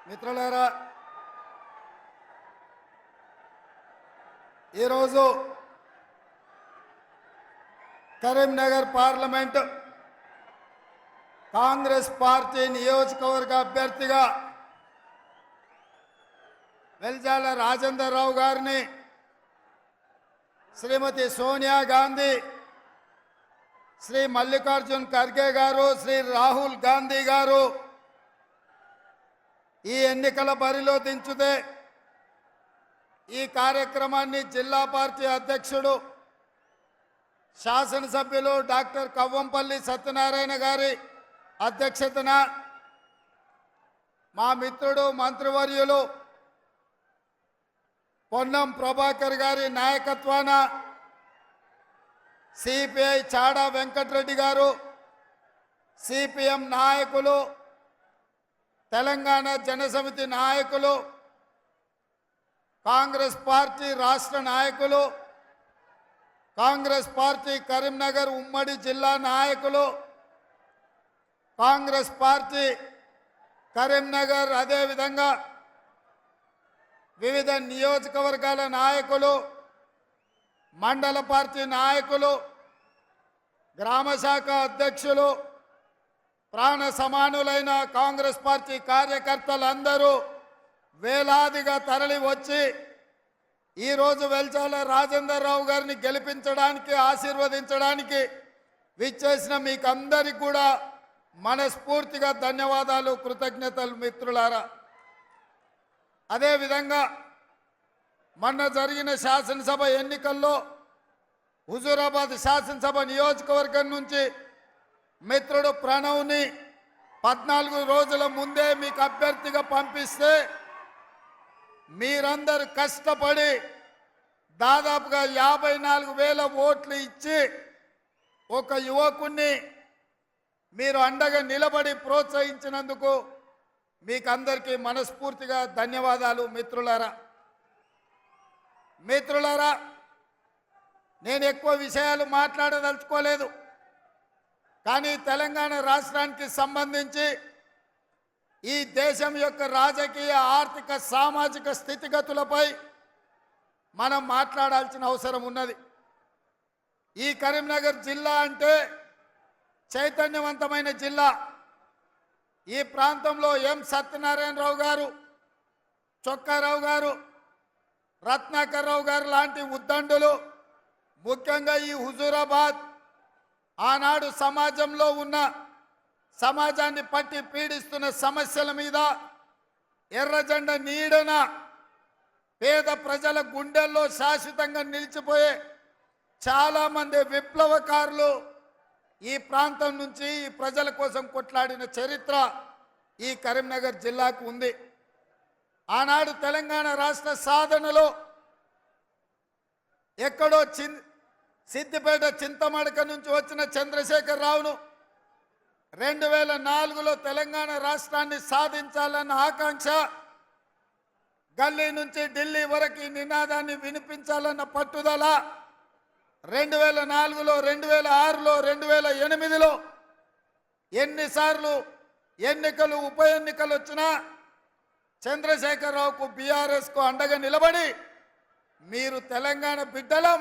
మిత్రులారా, ఈరోజు Karimnagar parliament Congress party నియోజకవర్గ అభ్యర్థిగా వెల్జాల రాజేందర్ రావు గారిని, శ్రీమతి సోనియా గాంధీ, శ్రీ మల్లికార్జున్ ఖర్గే గారు, శ్రీ రాహుల్ గాంధీ గారు ఈ ఎన్నికల బరిలో దించుతే ఈ కార్యక్రమాన్ని జిల్లా పార్టీ అధ్యక్షుడు శాసనసభ్యులు డాక్టర్ కవ్వంపల్లి సత్యనారాయణ గారి అధ్యక్షతన మా మిత్రుడు మంత్రివర్యులు పొన్నం ప్రభాకర్ గారి నాయకత్వాన సిపిఐ చాడా వెంకటరెడ్డి గారు, సిపిఎం నాయకులు, తెలంగాణ జనసమితి నాయకులు, కాంగ్రెస్ పార్టీ రాష్ట్ర నాయకులు, కాంగ్రెస్ పార్టీ కరీంనగర్ ఉమ్మడి జిల్లా నాయకులు, కాంగ్రెస్ పార్టీ కరీంనగర్ అదేవిధంగా వివిధ నియోజకవర్గాల నాయకులు, మండల పార్టీ నాయకులు, గ్రామ శాఖ అధ్యక్షులు, ప్రాణ సమానులైన కాంగ్రెస్ పార్టీ కార్యకర్తలందరూ వేలాదిగా తరలి వచ్చి ఈరోజు వెల్చాల రాజేందర్ రావు గారిని గెలిపించడానికి, ఆశీర్వదించడానికి విచ్చేసిన మీకందరికీ కూడా మనస్ఫూర్తిగా ధన్యవాదాలు, కృతజ్ఞతలు మిత్రులారా. అదేవిధంగా మొన్న జరిగిన శాసనసభ ఎన్నికల్లో హుజూరాబాద్ శాసనసభ నియోజకవర్గం నుంచి మిత్రుడు ప్రణవ్ని 14 రోజుల ముందే మీకు అభ్యర్థిగా పంపిస్తే మీరందరూ కష్టపడి దాదాపుగా 54,000 ఓట్లు ఇచ్చి ఒక యువకుణ్ణి మీరు అండగా నిలబడి ప్రోత్సహించినందుకు మీకందరికీ మనస్ఫూర్తిగా ధన్యవాదాలు మిత్రులారా. మిత్రులారా, నేను ఎక్కువ విషయాలు మాట్లాడదలుచుకోలేదు, కానీ తెలంగాణ రాష్ట్రానికి సంబంధించి ఈ దేశం యొక్క రాజకీయ, ఆర్థిక, సామాజిక స్థితిగతులపై మనం మాట్లాడాల్సిన అవసరం ఉన్నది. ఈ కరీంనగర్ జిల్లా అంటే చైతన్యవంతమైన జిల్లా. ఈ ప్రాంతంలో ఎం సత్యనారాయణరావు గారు, చొక్కారావు గారు, రత్నాకర్ రావు గారు లాంటి ఉద్దండులు, ముఖ్యంగా ఈ హుజూరాబాద్ ఆనాడు సమాజంలో ఉన్న, సమాజాన్ని పట్టి పీడిస్తున్న సమస్యల మీద ఎర్రజెండా నీడన పేద ప్రజల గుండెల్లో శాశ్వతంగా నిలిచిపోయే చాలామంది విప్లవకారులు ఈ ప్రాంతం నుంచి ఈ ప్రజల కోసం కొట్లాడిన చరిత్ర ఈ కరీంనగర్ జిల్లాకు ఉంది. ఆనాడు తెలంగాణ రాష్ట్ర సాధనలో ఎక్కడో సిద్దిపేట చింతమడక నుంచి వచ్చిన చంద్రశేఖర్ రావును 2004లో తెలంగాణ రాష్ట్రాన్ని సాధించాలన్న ఆకాంక్ష, గల్లీ నుంచి ఢిల్లీ వరకు ఈ నినాదాన్ని వినిపించాలన్న పట్టుదల 2004లో, 2006లో, 2008లో ఎన్నిసార్లు ఎన్నికలు, ఉప ఎన్నికలు వచ్చినా చంద్రశేఖరరావుకు, బీఆర్ఎస్కు అండగా నిలబడి మీరు తెలంగాణ బిడ్డలం,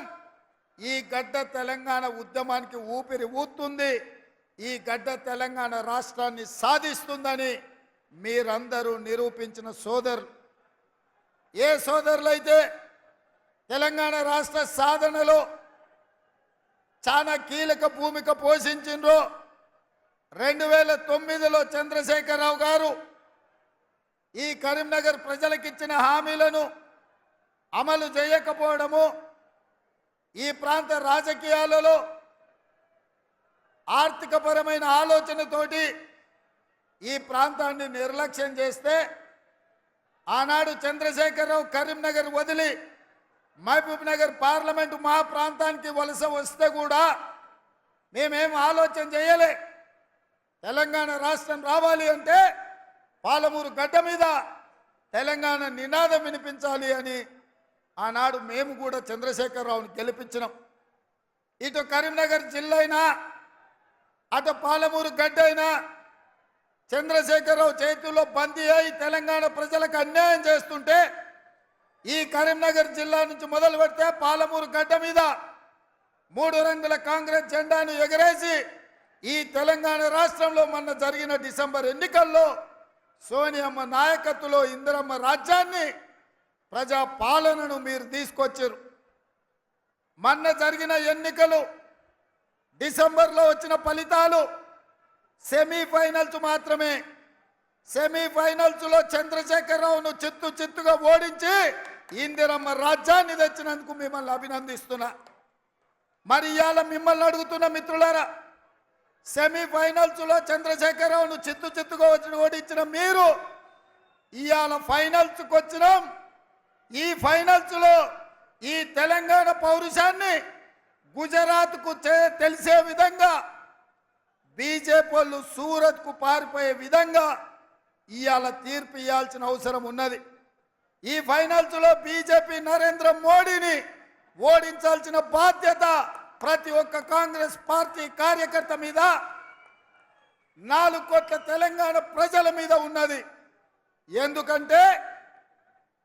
ఈ గడ్డ తెలంగాణ ఉద్యమానికి ఊపిరి ఊతుంది, ఈ గడ్డ తెలంగాణ రాష్ట్రాన్ని సాధిస్తుందని మీరందరూ నిరూపించిన సోదరులు. ఏ సోదరులైతే తెలంగాణ రాష్ట్ర సాధనలో చాలా కీలక భూమిక పోషించిండ్రో, 2009లో చంద్రశేఖరరావు గారు ఈ కరీంనగర్ ప్రజలకిచ్చిన హామీలను అమలు చేయకపోవడము, ఈ ప్రాంత రాజకీయాలలో ఆర్థికపరమైన ఆలోచనతోటి ఈ ప్రాంతాన్ని నిర్లక్ష్యం చేస్తే, ఆనాడు చంద్రశేఖరరావు కరీంనగర్ వదిలి మహబూబ్ నగర్ పార్లమెంటు మా ప్రాంతానికి వలస వస్తే కూడా మేమేం ఆలోచన చేయలే. తెలంగాణ రాష్ట్రం రావాలి అంటే పాలమూరు గడ్డ మీద తెలంగాణ నినాదం వినిపించాలి అని ఆనాడు మేము కూడా చంద్రశేఖరరావుని గెలిపించినాం. ఇటు కరీంనగర్ జిల్లా అయినా, అటు పాలమూరు గడ్డ అయినా చంద్రశేఖరరావు చేతుల్లో బందీ అయి తెలంగాణ ప్రజలకు అన్యాయం చేస్తుంటే ఈ కరీంనగర్ జిల్లా నుంచి మొదలు పెడితే పాలమూరు గడ్డ మీద 3 రంగుల కాంగ్రెస్ జెండాను ఎగరేసి ఈ తెలంగాణ రాష్ట్రంలో మొన్న జరిగిన డిసెంబర్ ఎన్నికల్లో సోనియమ్మ నాయకత్వంలో ఇందిరమ్మ రాజ్యాన్ని ప్రజా పాలనను మీరు తీసుకొచ్చారు. మొన్న జరిగిన ఎన్నికలు డిసెంబర్లో వచ్చిన ఫలితాలు సెమీఫైనల్స్ మాత్రమే. సెమీఫైనల్స్లో చంద్రశేఖరరావును చిత్తుగా ఓడించి ఇందిరమ్మ రాజ్యాన్ని తెచ్చినందుకు మిమ్మల్ని అభినందిస్తున్నా. మరి ఇవాళ మిమ్మల్ని అడుగుతున్న మిత్రులారా, సెమీఫైనల్స్లో చంద్రశేఖరరావును చిత్తుగా ఓడించిన మీరు ఇవాళ ఫైనల్స్కి వచ్చినాం. ఈ ఫైనల్స్లో ఈ తెలంగాణ పౌరుషాన్ని గుజరాత్కు తెలిసే విధంగా బీజేపీ వాళ్ళు సూరత్కు పారిపోయే విధంగా ఇవాళ తీర్పు ఇవ్వాల్సిన అవసరం ఉన్నది. ఈ ఫైనల్స్లో బీజేపీ నరేంద్ర మోడీని ఓడించాల్సిన బాధ్యత ప్రతి ఒక్క కాంగ్రెస్ పార్టీ కార్యకర్త మీద, 4 కోట్ల తెలంగాణ ప్రజల మీద ఉన్నది. ఎందుకంటే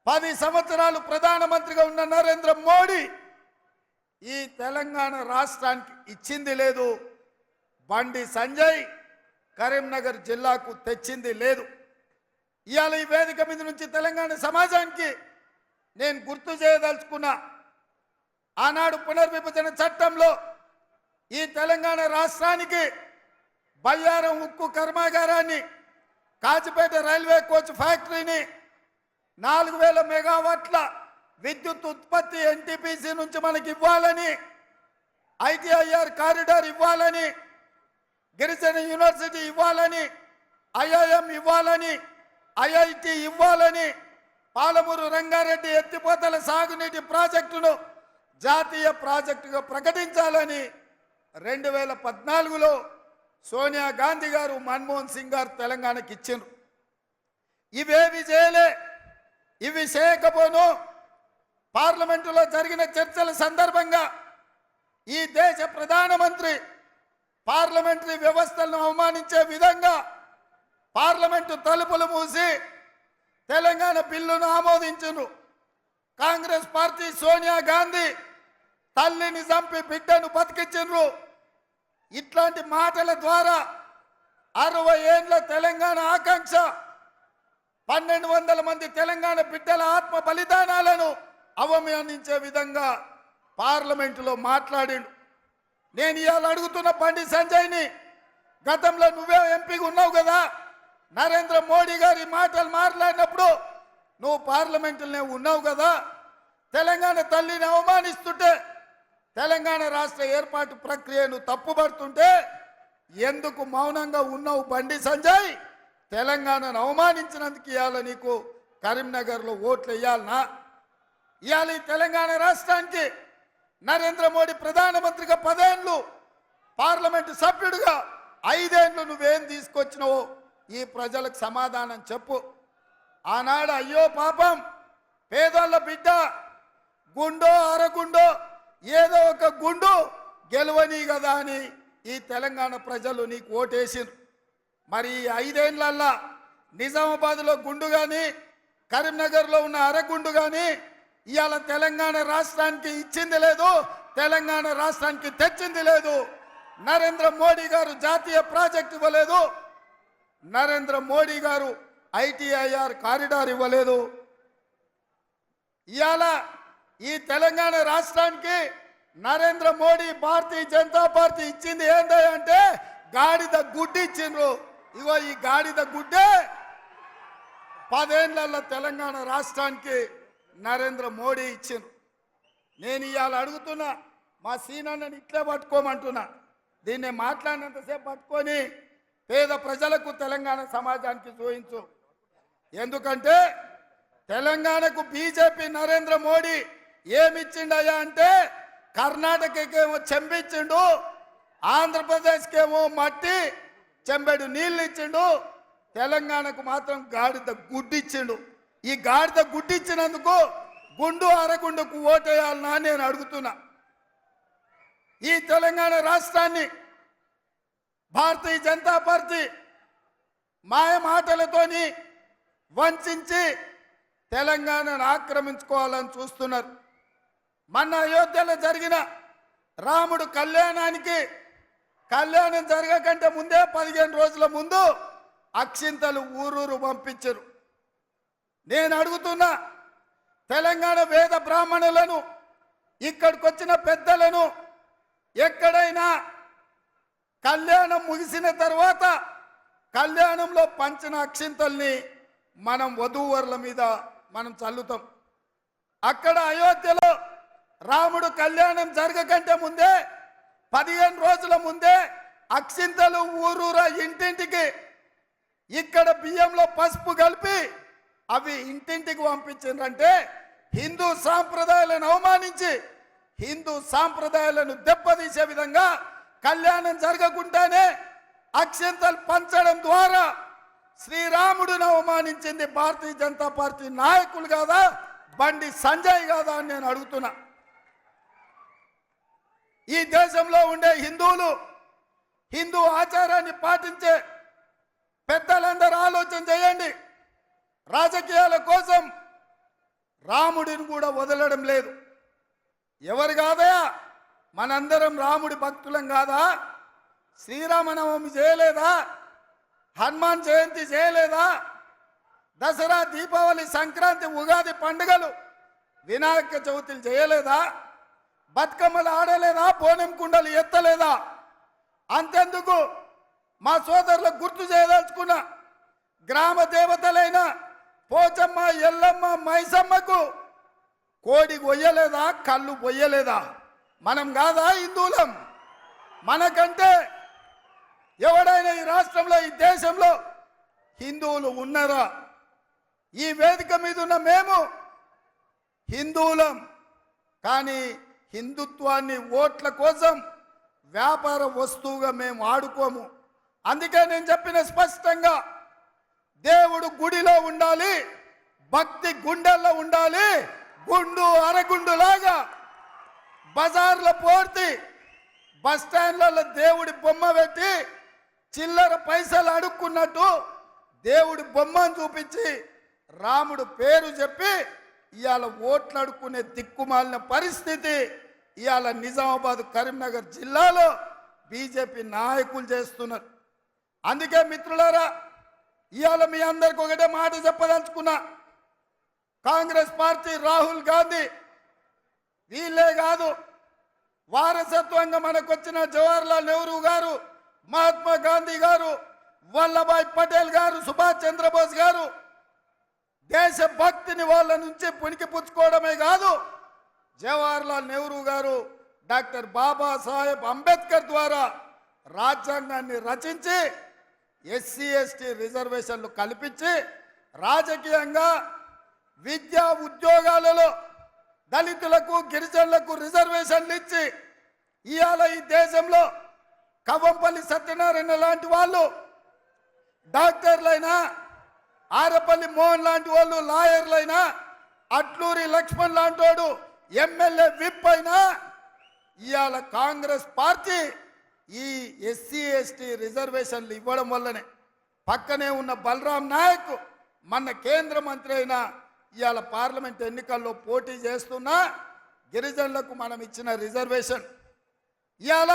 10 సంవత్సరాలు ప్రధానమంత్రిగా ఉన్న నరేంద్ర మోడీ ఈ తెలంగాణ రాష్ట్రానికి ఇచ్చింది లేదు. బండి సంజయ్ కరీంనగర్ జిల్లాకు తెచ్చింది లేదు. ఇవాళ ఈ వేదిక మీద నుంచి తెలంగాణ సమాజానికి నేను గుర్తు చేయదలుచుకున్నా, ఆనాడు పునర్విభజన చట్టంలో ఈ తెలంగాణ రాష్ట్రానికి బయ్యారం ఉక్కు కర్మాగారాన్ని, కాచిపేట రైల్వే కోచ్ ఫ్యాక్టరీని, 4000 మెగావాట్ల విద్యుత్ ఉత్పత్తి ఎన్టీపీసీ నుంచి మనకి ఇవ్వాలని, ఐటీఐఆర్ కారిడార్ ఇవ్వాలని, గిరిజన యూనివర్సిటీ ఇవ్వాలని, ఐఐఎం ఇవ్వాలని, ఐఐటి ఇవ్వాలని, పాలమూరు రంగారెడ్డి ఎత్తిపోతల సాగునీటి ప్రాజెక్టును జాతీయ ప్రాజెక్టుగా ప్రకటించాలని 2014లో సోనియా గాంధీ గారు, మన్మోహన్ సింగ్ గారు తెలంగాణకి ఇచ్చారు. ఇవేవి చేయలే. ఇవి చేయకపోను పార్లమెంటులో జరిగిన చర్చల సందర్భంగా ఈ దేశ ప్రధానమంత్రి పార్లమెంటరీ వ్యవస్థలను అవమానించే విధంగా పార్లమెంటు తలుపులు మూసి తెలంగాణ బిల్లును ఆమోదించారు. కాంగ్రెస్ పార్టీ సోనియా గాంధీ తల్లిని చంపి బిడ్డను బతికించారు. ఇట్లాంటి మాటల ద్వారా 60 ఏళ్ల తెలంగాణ ఆకాంక్ష, 1200 మంది తెలంగాణ బిడ్డల ఆత్మ బలిదానాలను అవమానించే విధంగా పార్లమెంటులో మాట్లాడిండు. నేను ఇవాళ అడుగుతున్న బండి సంజయ్ని, గతంలో నువ్వే ఎంపీగా ఉన్నావు కదా, నరేంద్ర మోడీ గారి మాటలు మాట్లాడినప్పుడు నువ్వు పార్లమెంటులోనే ఉన్నావు కదా, తెలంగాణ తల్లిని అవమానిస్తుంటే, తెలంగాణ రాష్ట్ర ఏర్పాటు ప్రక్రియను తప్పుపడుతుంటే ఎందుకు మౌనంగా ఉన్నావు బండి సంజయ్? తెలంగాణను అవమానించినందుకు ఇవాళ నీకు కరీంనగర్లో ఓట్లు వేయాలనా? ఇవాళ ఈ తెలంగాణ రాష్ట్రానికి నరేంద్ర మోడీ ప్రధానమంత్రిగా 10 ఏళ్ళు, పార్లమెంటు సభ్యుడిగా 5 ఏళ్ళు నువ్వేం తీసుకొచ్చినావో ఈ ప్రజలకు సమాధానం చెప్పు. ఆనాడు అయ్యో పాపం పేదోళ్ళ బిడ్డ గుండో అరగుండో ఏదో ఒక గుండు గెలవని కదా అని ఈ తెలంగాణ ప్రజలు నీకు ఓటేసిండ్రు. మరి 5 ఏళ్లల్లా నిజామాబాద్లో గుండు కానీ, కరీంనగర్లో ఉన్న అరగుండు కానీ ఇవాళ తెలంగాణ రాష్ట్రానికి ఇచ్చింది లేదు, తెలంగాణ రాష్ట్రానికి తెచ్చింది లేదు. నరేంద్ర మోడీ గారు జాతీయ ప్రాజెక్ట్ ఇవ్వలేదు, నరేంద్ర మోడీ గారు ఐటీఐఆర్ కారిడార్ ఇవ్వలేదు. ఇవాళ ఈ తెలంగాణ రాష్ట్రానికి నరేంద్ర మోడీ భారతీయ జనతా పార్టీ ఇచ్చింది ఏంటంటే గాడిద గుడ్డి ఇచ్చిండ్రు. ఇగో ఈ గాడిద గుడ్డే 10 ఏళ్ల తెలంగాణ రాష్ట్రానికి నరేంద్ర మోడీ ఇచ్చిండ్రు. నేను ఇవాళ అడుగుతున్నా, మా సీనన్నని ఇట్లే పట్టుకోమంటున్నా, దీన్ని మాట్లాడినంతసేపు పట్టుకొని పేద ప్రజలకు తెలంగాణ సమాజానికి చూయించు. ఎందుకంటే తెలంగాణకు బీజేపీ నరేంద్ర మోడీ ఏమిచ్చిండయా అంటే కర్ణాటకకేమో చెంబిచ్చిండు, ఆంధ్రప్రదేశ్కేమో మట్టి చెంబెడు నీళ్ళు ఇచ్చిండు, తెలంగాణకు మాత్రం గాడిద గుడ్డిచ్చిండు. ఈ గాడిద గుడ్డిచ్చినందుకు గుండు అరగుండుకు ఓటేయాలనా నేను అడుగుతున్నా. ఈ తెలంగాణ రాష్ట్రాన్ని భారతీయ జనతా పార్టీ మాయ మాటలతోని వంచి తెలంగాణను ఆక్రమించుకోవాలని చూస్తున్నారు. మొన్న అయోధ్యలో జరిగిన రాముడు కళ్యాణం జరగకంటే ముందే 15 రోజుల ముందు అక్షింతలు ఊరూరు పంపించరు. నేను అడుగుతున్నా, తెలంగాణ వేద బ్రాహ్మణులను, ఇక్కడికి వచ్చిన పెద్దలను, ఎక్కడైనా కళ్యాణం ముగిసిన తర్వాత కళ్యాణంలో పంచిన అక్షింతల్ని మనం వధూవరుల మీద మనం చల్లుతాం. అక్కడ అయోధ్యలో రాముడు కళ్యాణం జరగకంటే ముందే 15 రోజుల ముందే అక్షింతలు ఊరూరా ఇంటింటికి ఇక్కడ బియ్యంలో పసుపు కలిపి అవి ఇంటింటికి పంపించిందంటే హిందూ సాంప్రదాయాలను అవమానించి హిందూ సాంప్రదాయాలను దెబ్బతీసే విధంగా కళ్యాణం జరగకుండానే అక్షింతలు పంచడం ద్వారా శ్రీరాముడిని అవమానించింది భారతీయ జనతా పార్టీ నాయకులు కాదా, బండి సంజయ్ కాదా అని నేను అడుగుతున్నా. ఈ దేశంలో ఉండే హిందువులు, హిందూ ఆచారాన్ని పాటించే పెద్దలందరూ ఆలోచన చేయండి. రాజకీయాల కోసం రాముడిని కూడా వదలడం లేదు. ఎవరు కాదయా, మనందరం రాముడి భక్తులం కాదా? శ్రీరామనవమి చేయలేదా? హనుమాన్ జయంతి చేయలేదా? దసరా, దీపావళి, సంక్రాంతి, ఉగాది పండుగలు, వినాయక చవితులు చేయలేదా? బతుకమ్మలు ఆడలేదా? బోనం కుండలు ఎత్తలేదా? అంతెందుకు, మా సోదరులకు గుర్తు చేయదలుచుకున్న గ్రామ దేవతలైన పోచమ్మ, ఎల్లమ్మ, మైసమ్మకు కోడి కొయ్యలేదా? కళ్ళు పొయ్యలేదా? మనం కాదా హిందువులం? మనకంటే ఎవడైనా ఈ రాష్ట్రంలో, ఈ దేశంలో హిందువులు ఉన్నారా? ఈ వేదిక మీద ఉన్న మేము హిందువులం, కానీ హిందుత్వాన్ని ఓట్ల కోసం వ్యాపార వస్తువుగా మేము ఆడుకోము. అందుకే నేను చెప్పిన స్పష్టంగా, దేవుడు గుడిలో ఉండాలి, భక్తి గుండెల్లో ఉండాలి. గుండు అరగుండులాగా బజార్లో పోర్తి, బస్ స్టాండ్లలో దేవుడి బొమ్మ పెట్టి చిల్లర పైసలు అడుక్కున్నట్టు దేవుడి బొమ్మను చూపించి రాముడు పేరు చెప్పి ఇవాళ ఓట్లు అడుక్కునే దిక్కుమాలిన పరిస్థితి ఇవాళ నిజామాబాద్, కరీంనగర్ జిల్లాలో బీజేపీ నాయకులు చేస్తున్నారు. అందుకే మిత్రులారా, ఇవాళ మీ అందరికి ఒకటే మాట చెప్పదలుచుకున్నా. కాంగ్రెస్ పార్టీ, రాహుల్ గాంధీ వీళ్ళే కాదు, వారసత్వంగా మనకొచ్చిన జవహర్లాల్ నెహ్రూ గారు, మహాత్మా గాంధీ గారు, వల్లభాయ్ పటేల్ గారు, సుభాష్ చంద్రబోస్ గారు దేశభక్తిని వాళ్ళ నుంచి పుణికి పుచ్చుకోవడమే కాదు, జవహర్లాల్ నెహ్రూ గారు డాక్టర్ బాబాసాహెబ్ అంబేద్కర్ ద్వారా రాజ్యాంగాన్ని రచించి ఎస్సీ ఎస్టీ రిజర్వేషన్లు కల్పించి రాజకీయంగా, విద్యా ఉద్యోగాలలో దళితులకు, గిరిజనులకు రిజర్వేషన్లు ఇచ్చి ఇవాళ ఈ దేశంలో కవ్వంపల్లి సత్యనారాయణ లాంటి వాళ్ళు డాక్టర్లైనా, ఆరపల్లి మోహన్ లాంటి వాళ్ళు లాయర్లైనా, అట్లూరి లక్ష్మణ్ లాంటి వాడు ఎమ్మెల్యే విప్ అయినా ఇవాళ కాంగ్రెస్ పార్టీ ఈ ఎస్సీ ఎస్టీ రిజర్వేషన్లు ఇవ్వడం వల్లనే పక్కనే ఉన్న బలరాం నాయక్ మన కేంద్ర మంత్రి అయినా ఇవాళ పార్లమెంట్ ఎన్నికల్లో పోటీ చేస్తున్నా గిరిజనులకు మనం ఇచ్చిన రిజర్వేషన్ ఇవాళ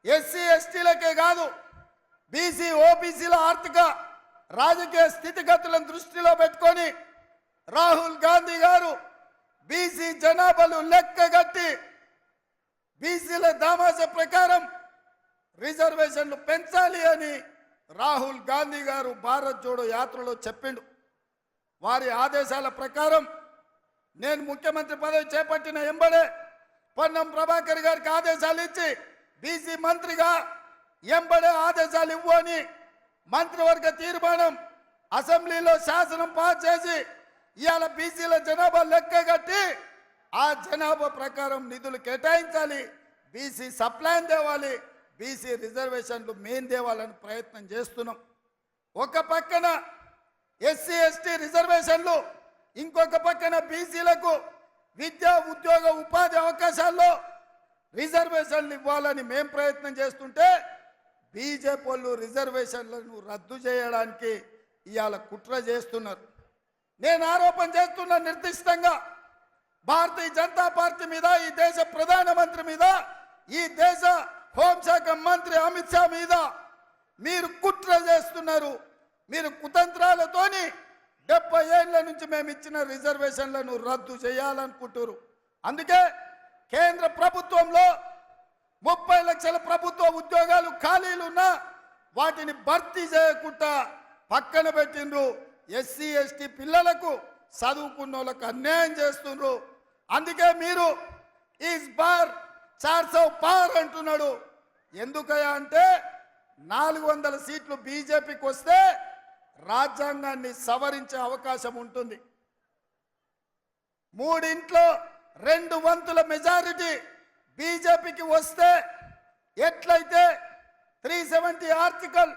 ఎస్సీ ఎస్టీలకే కాదు, బీసీ ఓబీసీల ఆర్థిక రాజకీయ స్థితిగతులను దృష్టిలో పెట్టుకొని రాహుల్ గాంధీ గారు బీసీ జనాభాలు లెక్కగట్టి బీసీల దామాస ప్రకారం రిజర్వేషన్లు పెంచాలి అని రాహుల్ గాంధీ గారు భారత్ జోడో యాత్రలో చెప్పిండు. వారి ఆదేశాల ప్రకారం నేను ముఖ్యమంత్రి పదవి చేపట్టిన ఎంబడే పొన్నం ప్రభాకర్ గారికి ఆదేశాలు ఇచ్చి బీసీ మంత్రిగా ఎంబడే ఆదేశాలు ఇవ్వని మంత్రివర్గ తీర్మానం అసెంబ్లీలో శాసనం పాస్ చేసి ఇవాళ బీసీల జనాభా లెక్క కట్టి ఆ జనాభా ప్రకారం నిధులు కేటాయించాలి, బీసీ సప్లాన్ తేవాలి, బీసీ రిజర్వేషన్లు మెయిన్ తేవాలని ప్రయత్నం చేస్తున్నాం. ఒక పక్కన ఎస్సీ ఎస్టీ రిజర్వేషన్లు, ఇంకొక పక్కన బీసీలకు విద్యా ఉద్యోగ ఉపాధి అవకాశాల్లో రిజర్వేషన్లు ఇవ్వాలని మేం ప్రయత్నం చేస్తుంటే బీజేపీ వాళ్ళు రిజర్వేషన్లను రద్దు చేయడానికి ఇవాళ కుట్ర చేస్తున్నారు. నేను ఆరోపణ చేస్తున్న నిర్దిష్టంగా భారతీయ జనతా పార్టీ మీద, ఈ దేశ ప్రధానమంత్రి మీద, ఈ దేశ హోంశాఖ మంత్రి అమిత్ షా మీద మీరు కుట్ర చేస్తున్నారు. మీరు కుతంత్రాలతోని 70 ఏళ్ల నుంచి మేము ఇచ్చిన రిజర్వేషన్లను రద్దు చేయాలనుకుంటారు. అందుకే కేంద్ర ప్రభుత్వంలో 30 లక్షల ప్రభుత్వ ఉద్యోగాలు ఖాళీలున్నా వాటిని భర్తీ చేయకుండా పక్కన పెట్టిండ్రు. ఎస్సీ ఎస్టీ పిల్లలకు చదువుకున్న వాళ్ళకు అన్యాయం చేస్తుండ్రు. అందుకే మీరు ఈస్ బార్ 400 పార్ అంటున్నాడు. ఎందుకయ్యా అంటే 400 సీట్లు బీజేపీకి వస్తే రాజ్యాంగాన్ని సవరించే అవకాశం ఉంటుంది. 3 2/2 మెజారిటీ బీజేపీకి వస్తే ఎట్లయితే 370 ఆర్టికల్,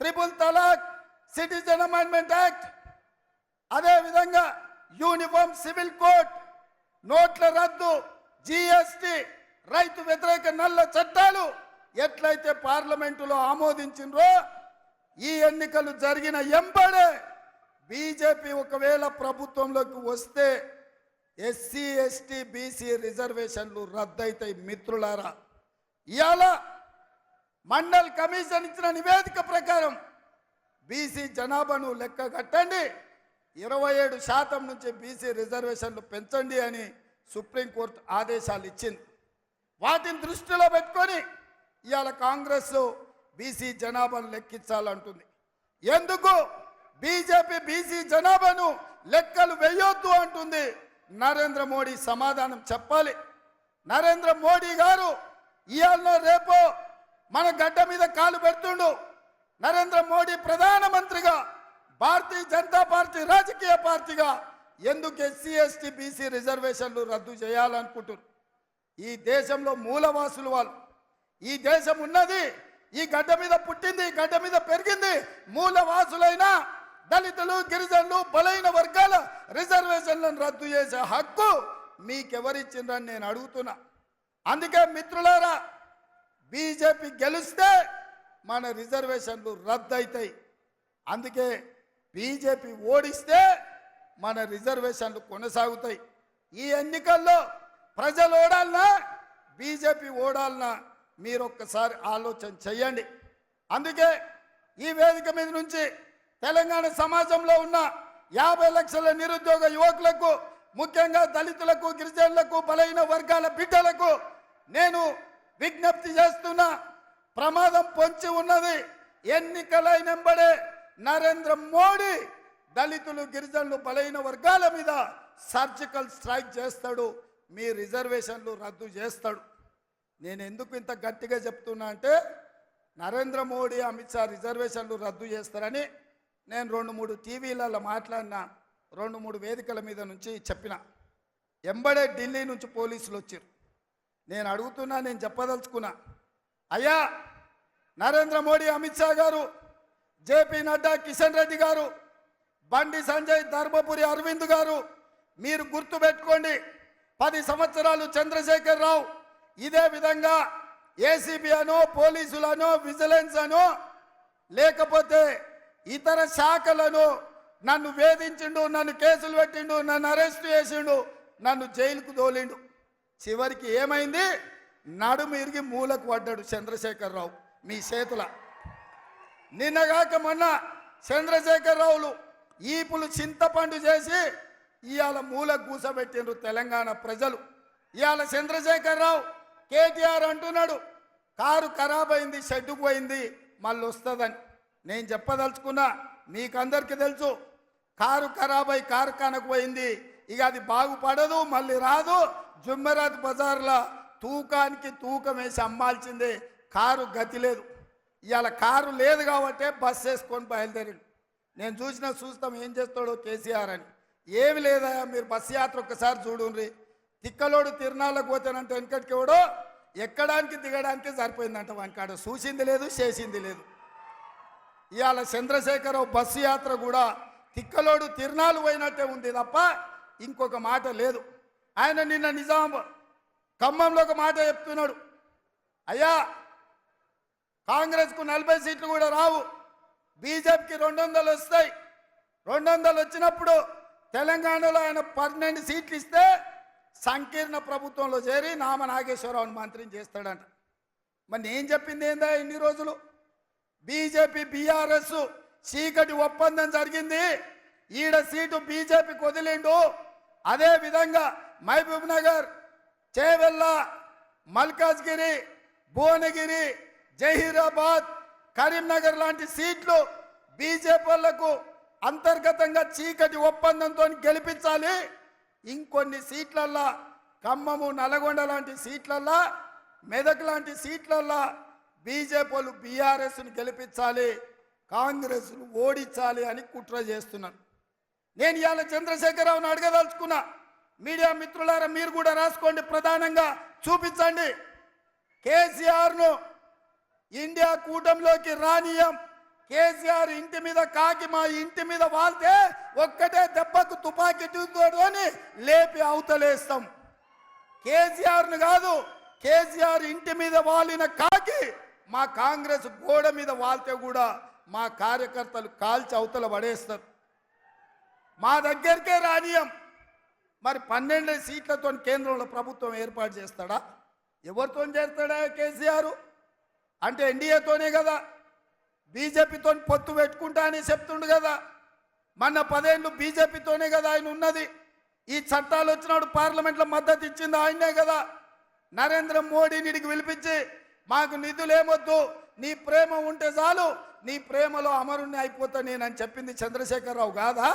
ట్రిపుల్ తలాక్, సిటిజన్ అమెండ్మెంట్ యాక్ట్, అదేవిధంగా యూనిఫామ్ సివిల్ కోడ్, నోట్ల రద్దు, జిఎస్టి, రైతు వ్యతిరేక నల్ల చట్టాలు ఎట్లయితే పార్లమెంటులో ఆమోదించిండ్రో, ఈ ఎన్నికలు జరిగిన ఎంబడే బీజేపీ ఒకవేళ ప్రభుత్వంలోకి వస్తే ఎస్సీ ఎస్టీ బీసీ రిజర్వేషన్లు రద్దయితాయి. మిత్రులారా, ఇవాళ మండల్ కమిషన్ ఇచ్చిన నివేదిక ప్రకారం బీసీ జనాభాను లెక్క కట్టండి, 27% నుంచి బీసీ రిజర్వేషన్లు పెంచండి అని సుప్రీంకోర్టు ఆదేశాలు ఇచ్చింది. వాటిని దృష్టిలో పెట్టుకొని ఇవాళ కాంగ్రెస్ బీసీ జనాభాను లెక్కించాలంటుంది. ఎందుకు బీజేపీ బీసీ జనాభాను లెక్కలు వేయొద్దు అంటుంది? నరేంద్ర మోడీ సమాధానం చెప్పాలి. నరేంద్ర మోడీ గారు ఇవాళ రేపో మన గడ్డ మీద కాలు పెడుతుండు. నరేంద్ర మోడీ ప్రధానమంత్రిగా, భారతీయ జనతా పార్టీ రాజకీయ పార్టీగా ఎందుకు ఎస్సీ ఎస్టీ బీసీ రిజర్వేషన్లు రద్దు చేయాలనుకుంటున్నారు? ఈ దేశంలో మూలవాసులు వాళ్ళు. ఈ దేశం ఉన్నది, ఈ గడ్డ మీద పుట్టింది, ఈ గడ్డ మీద పెరిగింది మూలవాసులైన దళితులు, గిరిజనులు, బలైన వర్గాల రిజర్వేషన్లను రద్దు చేసే హక్కు మీకెవరిచ్చిందని నేను అడుగుతున్నా. అందుకే మిత్రులారా, బీజేపీ గెలిస్తే మన రిజర్వేషన్లు రద్దు అవుతాయి. అందుకే బీజేపీ ఓడిస్తే మన రిజర్వేషన్లు కొనసాగుతాయి. ఈ ఎన్నికల్లో ప్రజలు ఓడాలన్నా బీజేపీ ఓడాలన్నా మీరు ఒక్కసారి ఆలోచన చెయ్యండి. అందుకే ఈ వేదిక మీద నుంచి తెలంగాణ సమాజంలో ఉన్న 50 లక్షల నిరుద్యోగ యువకులకు, ముఖ్యంగా దళితులకు, గిరిజనులకు, బలైన వర్గాల బిడ్డలకు నేను విజ్ఞప్తి చేస్తున్నా. ప్రమాదం పొంచి ఉన్నది. ఎన్నికలైనంబడే నరేంద్ర మోడీ దళితులు, గిరిజనులు, బలైన వర్గాల మీద సర్జికల్ స్ట్రైక్ చేస్తాడు. మీ రిజర్వేషన్లు రద్దు చేస్తాడు. నేను ఎందుకు ఇంత గట్టిగా చెప్తున్నా అంటే, నరేంద్ర మోడీ, అమిత్ షా రిజర్వేషన్లు రద్దు చేస్తారని నేను 2-3 టీవీలలో మాట్లాడినా, 2-3 వేదికల మీద నుంచి చెప్పిన. ఎంబడే ఢిల్లీ నుంచి పోలీసులు వచ్చారు. నేను అడుగుతున్నా, నేను చెప్పదలుచుకున్నా, అయ్యా నరేంద్ర మోడీ, అమిత్ షా గారు, జేపీ నడ్డా, కిషన్ రెడ్డి గారు, బండి సంజయ్, ధర్మపురి అరవింద్ గారు, మీరు గుర్తుపెట్టుకోండి, 10 సంవత్సరాలు చంద్రశేఖర్ రావు ఇదే విధంగా ఏసీబీ అనో, పోలీసులనో, విజిలెన్స్ అనో, లేకపోతే ఇతర శాఖలను నన్ను వేధించిండు, నన్ను కేసులు పెట్టిండు, నన్ను అరెస్ట్ చేసిండు, నన్ను జైలుకు తోలిండు. చివరికి ఏమైంది? నడుము ఇరిగి మూలకు పడ్డాడు చంద్రశేఖర్ రావు మీ చేతుల. నిన్నగాక మొన్న చంద్రశేఖర్ రావులు ఈపులు చింతపండు చేసి ఇవాళ మూలకు కూసబెట్టిండ్రు తెలంగాణ ప్రజలు. ఇవాళ చంద్రశేఖర్ రావు కేటీఆర్ అంటున్నాడు, కారు ఖరాబ్ అయింది, షెడ్డుకు పోయింది, మళ్ళీ వస్తుందని. నేను చెప్పదలుచుకున్నా, మీకందరికీ తెలుసు, కారు ఖరాబ్ అయి కార్ఖానకు పోయింది, ఇక అది బాగుపడదు, మళ్ళీ రాదు. జుమ్మెరాత్ బజార్లో తూకానికి తూకం వేసి అమ్మాల్సిందే, కారు గతి లేదు. ఇవాళ కారు లేదు కాబట్టే బస్ వేసుకొని బయలుదేరిండు. నేను చూస్తాం ఏం చేస్తాడో కేసీఆర్ అని. ఏమి లేదా, మీరు బస్సు యాత్ర ఒక్కసారి చూడుండ్రి. తిక్కలోడు తిరునాళ్ళకు పోతానంటే వెనకటికి ఎవడో ఎక్కడానికి దిగడానికి సరిపోయిందంట, వానికాడ చూసింది లేదు, చేసింది లేదు. ఇవాళ చంద్రశేఖరరావు బస్సు యాత్ర కూడా తిక్కలోడు తిరునాళ్ళు పోయినట్టే ఉంది తప్ప ఇంకొక మాట లేదు. ఆయన నిన్న ఖమ్మంలో ఒక మాట చెప్తున్నాడు, అయ్యా కాంగ్రెస్కు 40 సీట్లు కూడా రావు, బీజేపీకి 200 వస్తాయి. 200 వచ్చినప్పుడు తెలంగాణలో ఆయన 12 సీట్లు ఇస్తే సంకీర్ణ ప్రభుత్వంలో చేరి నామ నాగేశ్వరరావుని మంత్రిని చేస్తాడంట. మరి నేను చెప్పింది ఏందా ఇన్ని రోజులు? బీజేపీ బీఆర్ఎస్ చీకటి ఒప్పందం జరిగింది, ఈడ సీటు బీజేపీకి వదిలిండు. అదే విధంగా మహబూబ్ నగర్, చేవెళ్ళ, మల్కాజ్గిరి, భువనగిరి, జహీరాబాద్, కరీంనగర్ లాంటి సీట్లు బీజేపీ వాళ్లకు అంతర్గతంగా చీకటి ఒప్పందంతో గెలిపించాలి. ఇంకొన్ని సీట్లల్లా ఖమ్మము, నల్గొండ లాంటి సీట్లల్లా, మెదక్ లాంటి సీట్లల్లా బీజేపీ వాళ్ళు బీఆర్ఎస్ను గెలిపించాలి, కాంగ్రెస్ను ఓడించాలి అని కుట్ర చేస్తున్నారు. నేను ఇవాళ చంద్రశేఖరరావును అడగదలుచుకున్నా. మీడియా మిత్రులారా మీరు కూడా రాసుకోండి, ప్రధానంగా చూపించండి. కేసీఆర్ను ఇండియా కూటమిలోకి రానియం, కేసీఆర్ ఇంటి మీద కాకి మా ఇంటి మీద వాళ్తే ఒక్కటే దెబ్బకు తుపాకీ తోని లేపి అవతలేస్తాం. కేసీఆర్ను కాదు, కేసీఆర్ ఇంటి మీద వాలిన కాకి మా కాంగ్రెస్ గోడ మీద వాళ్తే కూడా మా కార్యకర్తలు కాల్చి అవతల పడేస్తారు. మా దగ్గరికే రానియం. మరి 12 సీట్లతో కేంద్రంలో ప్రభుత్వం ఏర్పాటు చేస్తాడా? ఎవరితో చేస్తాడా కేసీఆర్? అంటే ఎన్డీఏతోనే కదా, బీజేపీతో పొత్తు పెట్టుకుంటా అని చెప్తుండు కదా. మొన్న 10 ఏళ్ళు బీజేపీతోనే కదా ఆయన ఉన్నది. ఈ చట్టాలు వచ్చినప్పుడు పార్లమెంట్లో మద్దతు ఇచ్చింది ఆయనే కదా. నరేంద్ర మోడీని ఇడికి పిలిపించి మాకు నిధులేమొద్దు, నీ ప్రేమ ఉంటే చాలు, నీ ప్రేమలో అమరుణ్ణి అయిపోతా నేనని చెప్పింది చంద్రశేఖరరావు కాదా?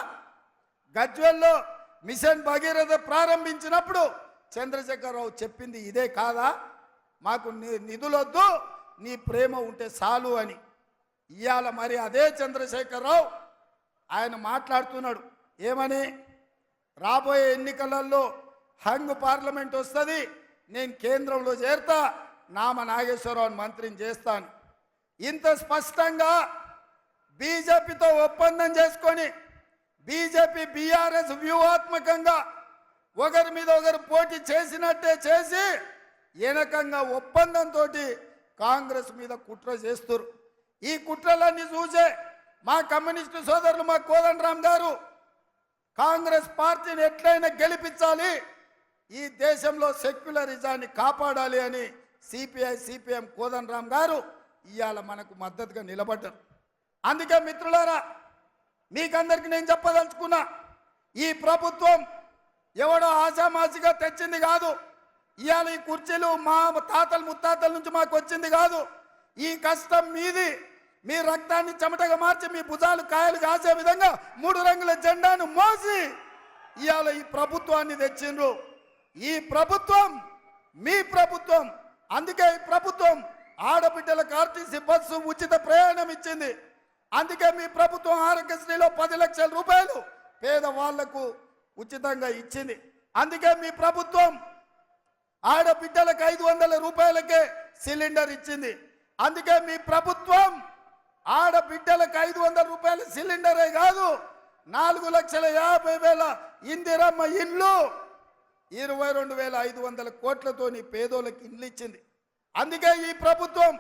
గజ్వేల్లో మిషన్ భగీరథ ప్రారంభించినప్పుడు చంద్రశేఖరరావు చెప్పింది ఇదే కాదా? మాకు నిధులొద్దు, నీ ప్రేమ ఉంటే చాలు అని. ఇవాళ మరి అదే చంద్రశేఖరరావు ఆయన మాట్లాడుతున్నాడు ఏమని? రాబోయే ఎన్నికలలో హంగ్ పార్లమెంట్ వస్తుంది, నేను కేంద్రంలో చేరుతా, నామ నాగేశ్వరరావుని మంత్రిని చేస్తాను. ఇంత స్పష్టంగా బీజేపీతో ఒప్పందం చేసుకొని బీజేపీ బీఆర్ఎస్ వ్యూహాత్మకంగా ఒకరి మీద ఒకరు పోటీ చేసినట్టే చేసి ఏనకంగా ఒప్పందంతో కాంగ్రెస్ మీద కుట్ర చేస్తారు. ఈ కుట్రలన్నీ చూసే మా కమ్యూనిస్టు సోదరులు, మా కోదండరామ్ గారు కాంగ్రెస్ పార్టీని ఎట్లయినా గెలిపించాలి, ఈ దేశంలో సెక్యులరిజాన్ని కాపాడాలి అని సిపిఐ సిపిఎం కోదండరామ్ గారు ఇవాళ మనకు మద్దతుగా నిలబడ్డారు. అందుకే మిత్రులారా మీకందరికి నేను చెప్పదలుచుకున్నా, ఈ ప్రభుత్వం ఎవడో ఆశామాసిగా తెచ్చింది కాదు. ఇవాళ ఈ కుర్చీలు మా తాతలు ముత్తాతల నుంచి మాకు వచ్చింది కాదు. ఈ కష్టం మీది. మీ రక్తాన్ని చెమటగా మార్చి మీ భుజాలు కాయలు కాసే విధంగా 3 రంగుల జెండాను మోసి ఇవాళ ఈ ప్రభుత్వాన్ని తెచ్చిండ్రు. ఈ ప్రభుత్వం మీ ప్రభుత్వం. అందుకే ఈ ప్రభుత్వం ఆడబిడ్డలకు ఆర్టీసీ బస్సు ఉచిత ప్రయాణం ఇచ్చింది. అందుకే మీ ప్రభుత్వం ఆరోగ్యశ్రీలో 10 లక్షల రూపాయలు పేదవాళ్లకు ఉచితంగా ఇచ్చింది. అందుకే మీ ప్రభుత్వం ఆడబిడ్డలకు 500 రూపాయలకే సిలిండర్ ఇచ్చింది. అందుకే మీ ప్రభుత్వం ఆడబిడ్డలకు 500 రూపాయల సిలిండరే కాదు, 4,50,000 ఇందిరమ్మ ఇల్లు, 22,500 కోట్లతోని పేదోళ్ళకి ఇల్లు ఇచ్చింది. అందుకే ఈ ప్రభుత్వం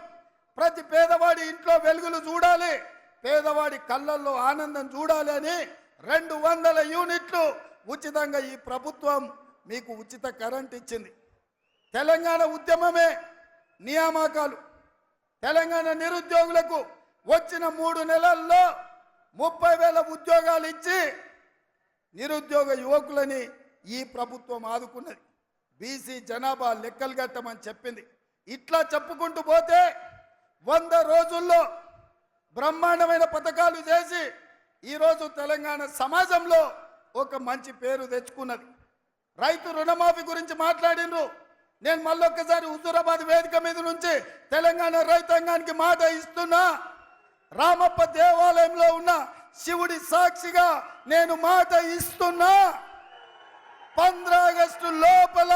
ప్రతి పేదవాడి ఇంట్లో వెలుగులు చూడాలి, పేదవాడి కళ్ళల్లో ఆనందం చూడాలి అని 200 యూనిట్లు ఉచితంగా ఈ ప్రభుత్వం మీకు ఉచిత కరెంట్ ఇచ్చింది. తెలంగాణ ఉద్యమమే నియామకాలు. తెలంగాణ నిరుద్యోగులకు వచ్చిన 3 నెలల్లో 30,000 ఉద్యోగాలు ఇచ్చి నిరుద్యోగ యువకులని ఈ ప్రభుత్వం ఆదుకున్నది. బీసీ జనాభా లెక్కలు కట్టమని చెప్పింది. ఇట్లా చెప్పుకుంటూ పోతే 100 రోజుల్లో బ్రహ్మాండమైన పథకాలు చేసి ఈరోజు తెలంగాణ సమాజంలో ఒక మంచి పేరు తెచ్చుకున్నది. రైతు రుణమాఫీ గురించి మాట్లాడినరు. నేను మళ్ళొక్కసారి హుజూరాబాద్ వేదిక మీద నుంచి తెలంగాణ రైతాంగానికి మాట ఇస్తున్నా. రామప్ప దేవాలయంలో ఉన్న శివుడి సాక్షిగా నేను మాట ఇస్తున్నా. 15 ఆగస్టు లోపల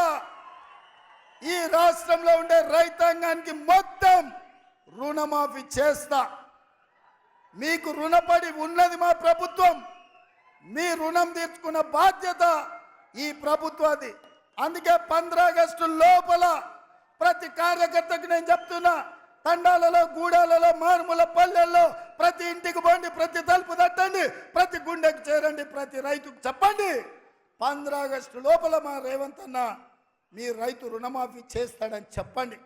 ఈ రాష్ట్రంలో ఉండే రైతాంగానికి మొత్తం రుణమాఫీ చేస్తా. మీకు రుణపడి ఉన్నది మా ప్రభుత్వం. మీ రుణం తీర్చుకున్న బాధ్యత ఈ ప్రభుత్వాది. అందుకే 15 ఆగస్టు లోపల ప్రతి కార్యకర్తకు నేను చెప్తున్నా, తండాలలో గూడాలలో మారుమూల పల్లెల్లో ప్రతి ఇంటికి పోండి, ప్రతి తలుపు తట్టండి, ప్రతి గుండెకు చేరండి, ప్రతి రైతుకు చెప్పండి 15 ఆగస్టు లోపల మా రేవంత్ అన్న మీ రైతు రుణమాఫీ చేస్తాడని చెప్పండి.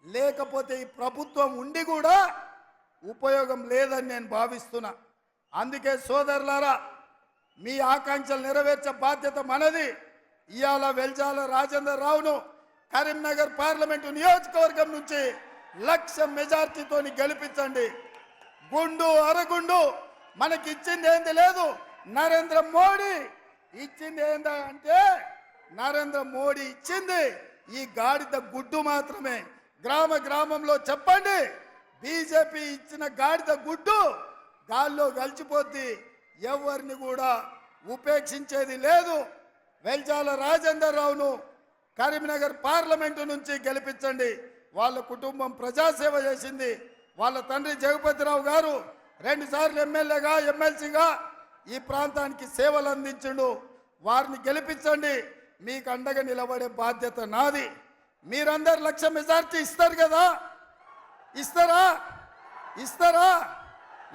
లేకపోతే ఈ ప్రభుత్వం ఉండి కూడా ఉపయోగం లేదని నేను భావిస్తున్నా. అందుకే సోదరులారా, మీ ఆకాంక్షలు నెరవేర్చే బాధ్యత మనది. ఇవాళ వెల్జాల రాజేందర్ రావును కరీంనగర్ పార్లమెంటు నియోజకవర్గం నుంచి 1,00,000 మెజార్టీతో గెలిపించండి. గుండు అరగుండు మనకి ఇచ్చింది ఏంది లేదు. నరేంద్ర మోడీ ఇచ్చింది ఏంటంటే నరేంద్ర మోడీ ఇచ్చింది ఈ గాడిద గుడ్డు మాత్రమే. గ్రామ గ్రామంలో చెప్పండి, బీజేపీ ఇచ్చిన గాడిద గుడ్డు గాల్లో కలిసిపోద్ది, ఎవరిని కూడా ఉపేక్షించేది లేదు. వెల్జాల రాజేందర్ రావును కరీంనగర్ పార్లమెంటు నుంచి గెలిపించండి. వాళ్ళ కుటుంబం ప్రజాసేవ చేసింది. వాళ్ళ తండ్రి జగపతిరావు గారు 2 సార్లు ఎమ్మెల్యేగా ఎమ్మెల్సీగా ఈ ప్రాంతానికి సేవలు అందించిండు. వారిని గెలిపించండి. మీకు అండగా నిలబడే బాధ్యత నాది. మీరందరు 1,00,000 మెజార్టీ ఇస్తారు కదా, ఇస్తారా?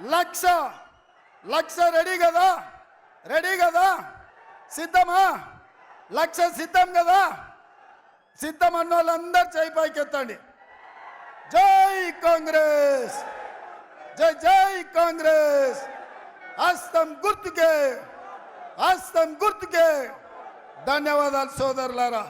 1,00,000 రెడీ కదా? రెడీ కదా? సిద్ధమా? 1,00,000 సిద్ధం కదా? సిద్ధం అన్న వాళ్ళందరూ చేయి పైకెత్తండి. జై కాంగ్రెస్, జై జై కాంగ్రెస్. హస్తం గుర్తుకే, హస్తం గుర్తుకే. ధన్యవాదాలు సోదరులారా.